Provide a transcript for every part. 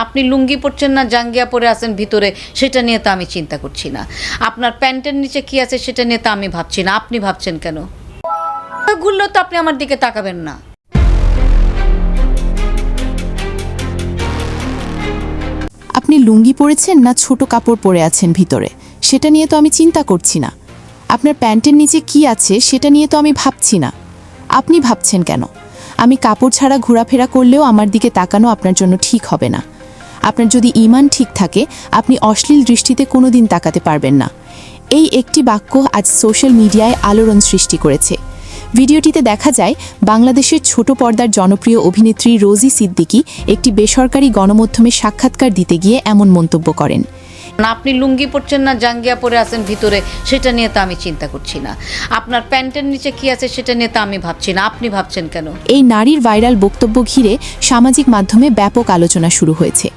আপনি লুঙ্গি পরছেন না জাঙ্গিয়া পরে আছেন ভিতরে, সেটা নিয়ে তো আমি চিন্তা করছি না। আপনার প্যান্টের নিচে কি আছে সেটা নিয়ে তো আমি ভাবছি না। আপনি ভাবছেন কেন? ঘুরলেও তো আপনি আমার দিকে তাকাবেন না। আপনি লুঙ্গি পরেছেন না ছোট কাপড় পরে আছেন ভিতরে, সেটা নিয়ে তো আমি চিন্তা করছি না। আপনার প্যান্টের নিচে কি আছে সেটা নিয়ে তো আমি ভাবছি না। আপনি ভাবছেন কেন? আমি কাপড় ছাড়া ঘোরাফেরা করলেও আমার দিকে তাকানো আপনার জন্য ঠিক হবে না। আপনার যদি ঈমান ঠিক থাকে, আপনি অশ্লীল দৃষ্টিতে কোনোদিন তাকাতে পারবেন না। এই একটি বাক্য আজ সোশ্যাল মিডিয়ায় আলোড়ন সৃষ্টি করেছে। ভিডিওটিতে দেখা যায় বাংলাদেশের ছোট পর্দার জনপ্রিয় অভিনেত্রী রোজি সিদ্দিকী একটি বেসরকারি গণমাধ্যমে সাক্ষাৎকার দিতে গিয়ে এমন মন্তব্য করেন। আপনি লুঙ্গি পরছেন না জাঙ্গিয়া পরে আছেন ভিতরে, সেটা নিয়ে তো আমি চিন্তা করছি না। আপনার প্যান্টের নিচে কি আছে সেটা নিয়ে তো আমি ভাবছি না। আপনি ভাবছেন কেন? এই নারীর ভাইরাল বক্তব্য ঘিরে সামাজিক মাধ্যমে ব্যাপক আলোচনা শুরু হয়েছে।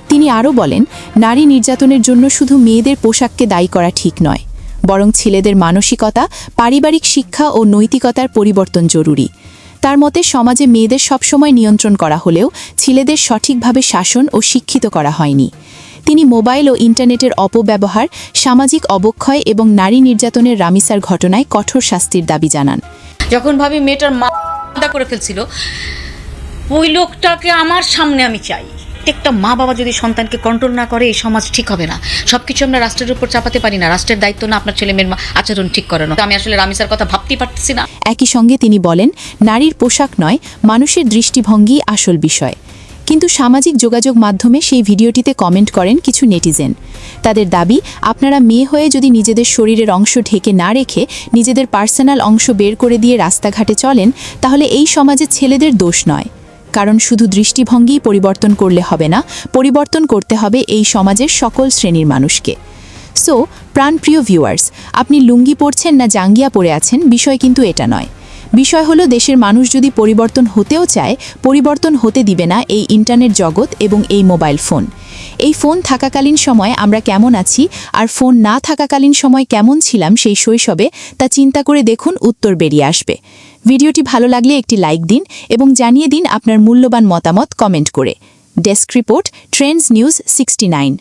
তিনি আরও বলেন, নারী নির্যাতনের জন্য শুধু মেয়েদের পোশাককে দায়ী করা ঠিক নয়, বরং ছেলেদের মানসিকতা, পারিবারিক শিক্ষা ও নৈতিকতার পরিবর্তন জরুরি। তার মতে সমাজে মেয়েদের সবসময় নিয়ন্ত্রণ করা হলেও ছেলেদের সঠিকভাবে শাসন ও শিক্ষিত করা হয়নি। তিনি মোবাইল ও ইন্টারনেটের অপব্যবহার, সামাজিক অবক্ষয় এবং নারী নির্যাতনের রামিসার ঘটনায় কঠোর শাস্তির দাবি জানান। যখন ভাবি মেয়েটার মা করে ফেলছিল, ওই লোকটাকে আমার সামনে আমি চাই। প্রত্যেকটা মা বাবা যদি সন্তানকে কন্ট্রোল না করে, এই সমাজ ঠিক হবে না। সবকিছু আমরা রাষ্ট্রের উপর চাপাতে পারি না। রাষ্ট্রের দায়িত্ব না আপনার ছেলে মেয়ের আচরণ ঠিক করানো। আমি আসলে রামিসার কথা ভাবতেই পারতেছি না। একই সঙ্গে তিনি বলেন, নারীর পোশাক নয়, মানুষের দৃষ্টিভঙ্গি আসল বিষয়। কিন্তু সামাজিক যোগাযোগ মাধ্যমে সেই ভিডিওটিতে কমেন্ট করেন কিছু নেটিজেন। তাদের দাবি, আপনারা মেয়ে হয়ে যদি নিজেদের শরীরের অংশ ঢেকে না রেখে নিজেদের পার্সোনাল অংশ বের করে দিয়ে রাস্তাঘাটে চলেন, তাহলে এই সমাজে ছেলেদের দোষ নয়। কারণ শুধু দৃষ্টিভঙ্গি পরিবর্তন করলে হবে না, পরিবর্তন করতে হবে এই সমাজের সকল শ্রেণীর মানুষকে। সো প্রাণপ্রিয় ভিউয়ার্স, আপনি লুঙ্গি পরছেন না জাঙ্গিয়া পরে আছেন, বিষয় কিন্তু এটা নয়। বিষয় হলো, দেশের মানুষ যদি পরিবর্তন হতেও চায়, পরিবর্তন হতে দিবে না এই ইন্টারনেট জগৎ এবং এই মোবাইল ফোন। এই ফোন থাকাকালীন সময় আমরা কেমন আছি আর ফোন না থাকাকালীন সময় কেমন ছিলাম সেই শৈশবে, তা চিন্তা করে দেখুন, উত্তর বেরিয়ে আসবে। ভিডিওটি ভালো লাগলে একটি লাইক দিন এবং জানিয়ে দিন আপনার মূল্যবান মতামত কমেন্ট করে। Desk report, Trends news 69।